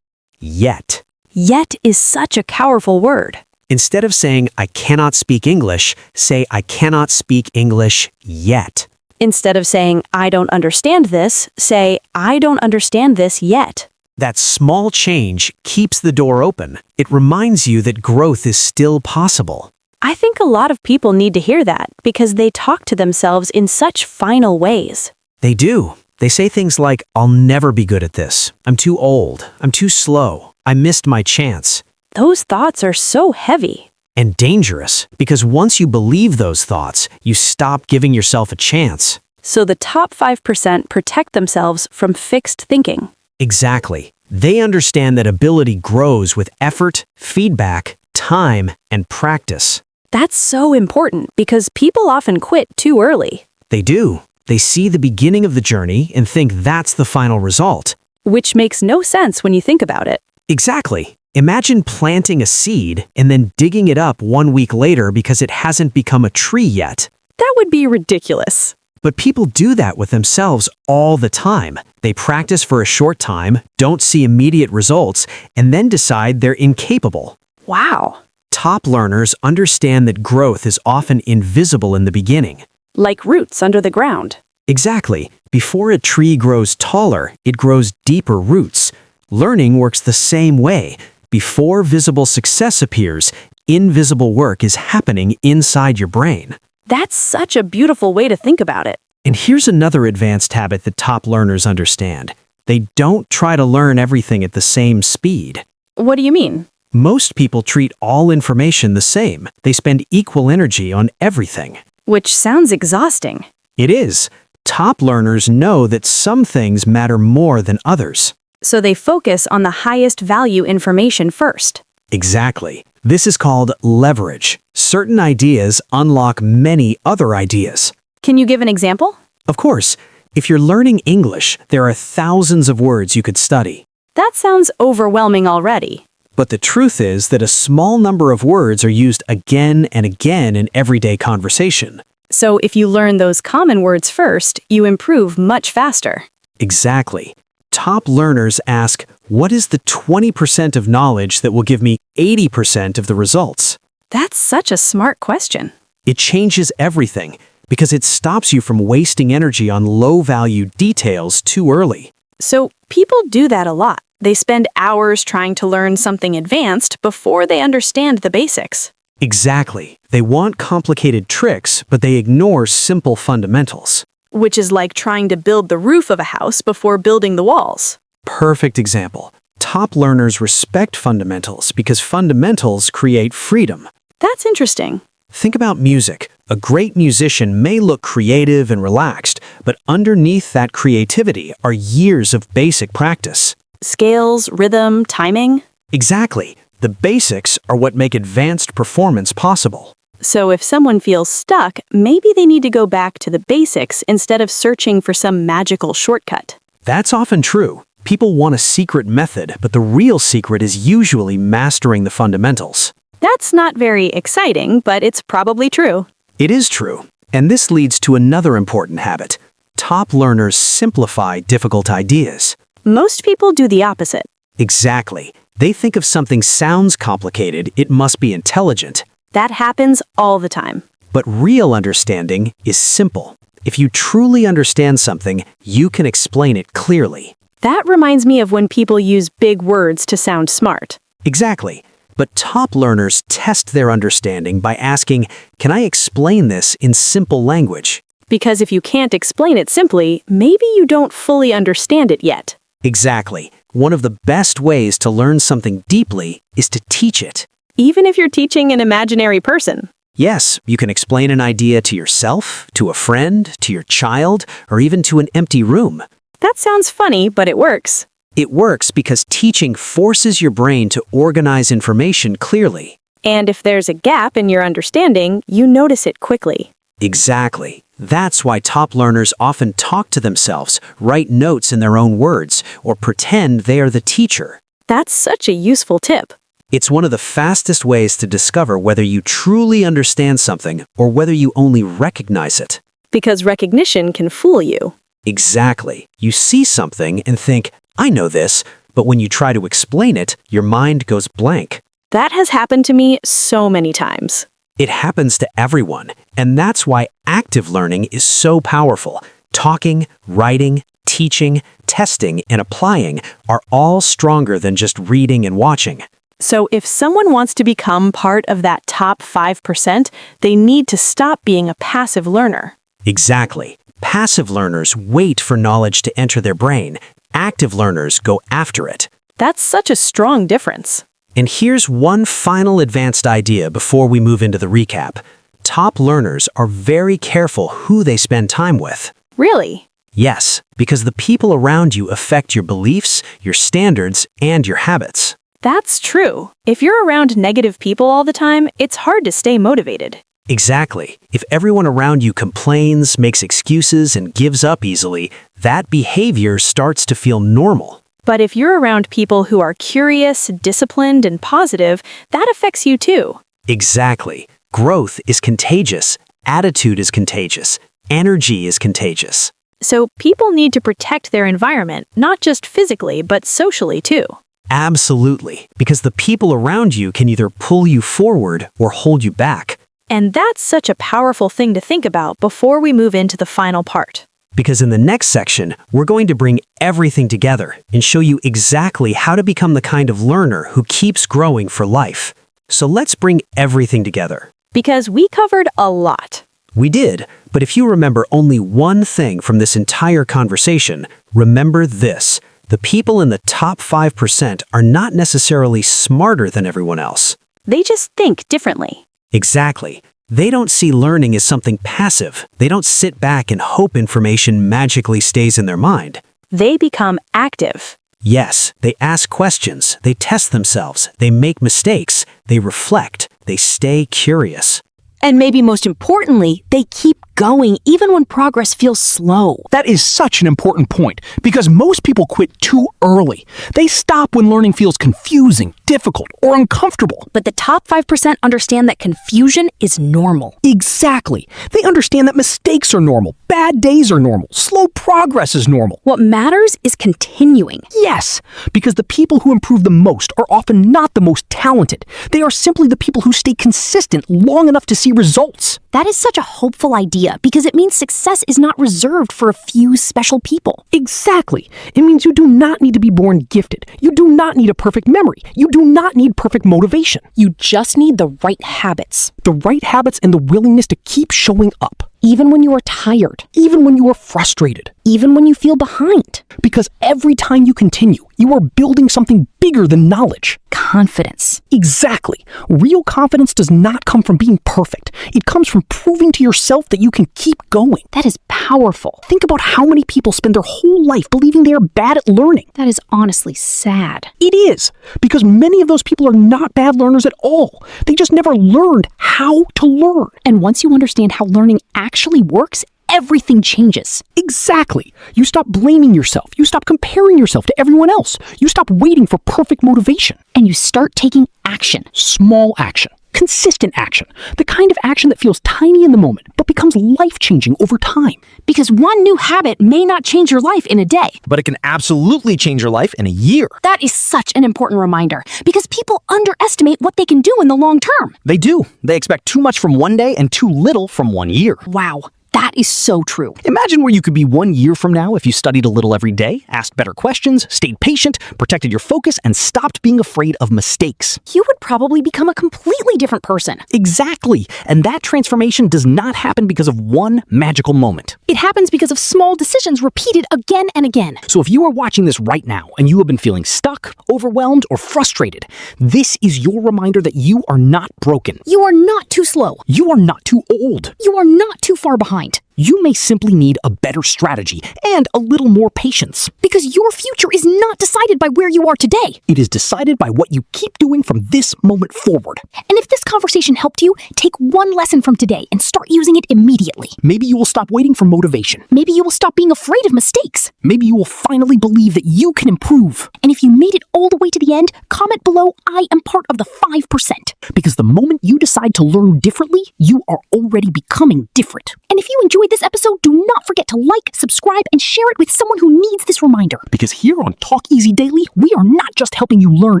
Yet. Yet is such a powerful word. Instead of saying, I cannot speak English, say, I cannot speak English yet. Instead of saying, I don't understand this, say, I don't understand this yet. That small change keeps the door open. It reminds you that growth is still possible. I think a lot of people need to hear that because they talk to themselves in such final ways. They do. They say things like, I'll never be good at this. I'm too old. I'm too slow. I missed my chance. Those thoughts are so heavy. And dangerous, because once you believe those thoughts, you stop giving yourself a chance. So the top 5% protect themselves from fixed thinking. Exactly. They understand that ability grows with effort, feedback, time, and practice. That's so important because people often quit too early, They do. They see the beginning of the journey and think that's the final result. which makes no sense when you think about it. Exactly. Imagine planting a seed and then digging it up 1 week later because it hasn't become a tree yet. That would be ridiculous. But people do that with themselves all the time. They practice for a short time, don't see immediate results, and then decide they're incapable. Wow. Top learners understand that growth is often invisible in the beginning. Like roots under the ground. Exactly. Before a tree grows taller, it grows deeper roots. Learning works the same way. Before visible success appears, invisible work is happening inside your brain. That's such a beautiful way to think about it. And here's another advanced habit that top learners understand. They don't try to learn everything at the same speed. What do you mean? Most people treat all information the same. They spend equal energy on everything. Which sounds exhausting. It is. Top learners know that some things matter more than others. So they focus on the highest value information first. Exactly. This is called leverage. Certain ideas unlock many other ideas. Can you give an example? Of course, if you're learning English, there are thousands of words you could study. That sounds overwhelming already. But the truth is that a small number of words are used again and again in everyday conversation. So if you learn those common words first, you improve much faster. Exactly. Top learners ask, what is the 20% of knowledge that will give me 80% of the results? That's such a smart question. It changes everything because it stops you from wasting energy on low-value details too early. So people do that a lot. They spend hours trying to learn something advanced before they understand the basics. Exactly. They want complicated tricks, but they ignore simple fundamentals. Which is like trying to build the roof of a house before building the walls. Perfect example. Top learners respect fundamentals because fundamentals create freedom. That's interesting. Think about music. A great musician may look creative and relaxed, but underneath that creativity are years of basic practice. Scales, rhythm, timing. Exactly. The basics are what make advanced performance possible. So if someone feels stuck, maybe they need to go back to the basics instead of searching for some magical shortcut. That's often true. People want a secret method, but the real secret is usually mastering the fundamentals. That's not very exciting, but it's probably true. It is true. And this leads to another important habit. Top learners simplify difficult ideas. Most people do the opposite. Exactly. They think if something sounds complicated, it must be intelligent. That happens all the time. But real understanding is simple. If you truly understand something, you can explain it clearly. That reminds me of when people use big words to sound smart. Exactly. But top learners test their understanding by asking, can I explain this in simple language? Because if you can't explain it simply, maybe you don't fully understand it yet. Exactly. One of the best ways to learn something deeply is to teach it. Even if you're teaching an imaginary person. Yes, you can explain an idea to yourself, to a friend, to your child, or even to an empty room. That sounds funny, but it works. It works because teaching forces your brain to organize information clearly. And if there's a gap in your understanding, you notice it quickly. Exactly. That's why top learners often talk to themselves, write notes in their own words, or pretend they are the teacher. That's such a useful tip. It's one of the fastest ways to discover whether you truly understand something or whether you only recognize it. Because recognition can fool you. Exactly. You see something and think, I know this, but when you try to explain it, your mind goes blank. That has happened to me so many times. It happens to everyone, and that's why active learning is so powerful. Talking, writing, teaching, testing, and applying are all stronger than just reading and watching. So if someone wants to become part of that top 5%, they need to stop being a passive learner. Exactly. Passive learners wait for knowledge to enter their brain. Active learners go after it. That's such a strong difference. And here's one final advanced idea before we move into the recap. Top learners are very careful who they spend time with. Really? Yes, because the people around you affect your beliefs, your standards, and your habits. That's true. If you're around negative people all the time, it's hard to stay motivated. Exactly. If everyone around you complains, makes excuses, and gives up easily, that behavior starts to feel normal. But if you're around people who are curious, disciplined, and positive, that affects you too. Exactly. Growth is contagious. Attitude is contagious. Energy is contagious. So people need to protect their environment, not just physically, but socially too. Absolutely. Because the people around you can either pull you forward or hold you back. And that's such a powerful thing to think about before we move into the final part. Because in the next section, we're going to bring everything together and show you exactly how to become the kind of learner who keeps growing for life. So let's bring everything together. Because we covered a lot. We did, but if you remember only one thing from this entire conversation, remember this. The people in the top 5% are not necessarily smarter than everyone else. They just think differently. Exactly. They don't see learning as something passive. They don't sit back and hope information magically stays in their mind. They become active. Yes, they ask questions, they test themselves, they make mistakes, they reflect, they stay curious. And maybe most importantly, they keep going even when progress feels slow. That is such an important point, because most people quit too early. They stop when learning feels confusing, difficult, or uncomfortable. But the top 5% understand that confusion is normal. Exactly. They understand that mistakes are normal, bad days are normal, slow progress is normal. What matters is continuing. Yes, because the people who improve the most are often not the most talented. They are simply the people who stay consistent long enough to see results. That is such a hopeful idea because it means success is not reserved for a few special people. Exactly. It means you do not need to be born gifted. You do not need a perfect memory. You do not need perfect motivation. You just need the right habits. The right habits and the willingness to keep showing up. Even when you are tired. Even when you are frustrated. Even when you feel behind. Because every time you continue, you are building something bigger than knowledge. Confidence. Exactly. Real confidence does not come from being perfect. It comes from proving to yourself that you can keep going. That is powerful. Think about how many people spend their whole life believing they are bad at learning. That is honestly sad. It is, because many of those people are not bad learners at all. They just never learned how to learn. And once you understand how learning actually works, everything changes. Exactly. You stop blaming yourself. You stop comparing yourself to everyone else. You stop waiting for perfect motivation. And you start taking action. Small action. Consistent action. The kind of action that feels tiny in the moment, but becomes life-changing over time. Because one new habit may not change your life in a day. But it can absolutely change your life in a year. That is such an important reminder. Because people underestimate what they can do in the long term. They do. They expect too much from one day and too little from 1 year. Wow. That is so true. Imagine where you could be 1 year from now if you studied a little every day, asked better questions, stayed patient, protected your focus, and stopped being afraid of mistakes. You would probably become a completely different person. Exactly. And that transformation does not happen because of one magical moment. It happens because of small decisions repeated again and again. So if you are watching this right now and you have been feeling stuck, overwhelmed, or frustrated, this is your reminder that you are not broken. You are not too slow. You are not too old. You are not too far behind. You may simply need a better strategy and a little more patience. Because your future is not decided by where you are today. It is decided by what you keep doing from this moment forward. And if this conversation helped you, take one lesson from today and start using it immediately. Maybe you will stop waiting for motivation. Maybe you will stop being afraid of mistakes. Maybe you will finally believe that you can improve. And if you made it all the way to the end, comment below, I am part of the 5%. Because the moment you decide to learn differently, you are already becoming different. And if you enjoyed this episode, do not forget to like, subscribe, and share it with someone who needs this reminder. Because here on Talk Easy Daily, we are not just helping you learn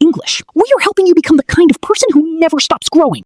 English. We are helping you become the kind of person who never stops growing.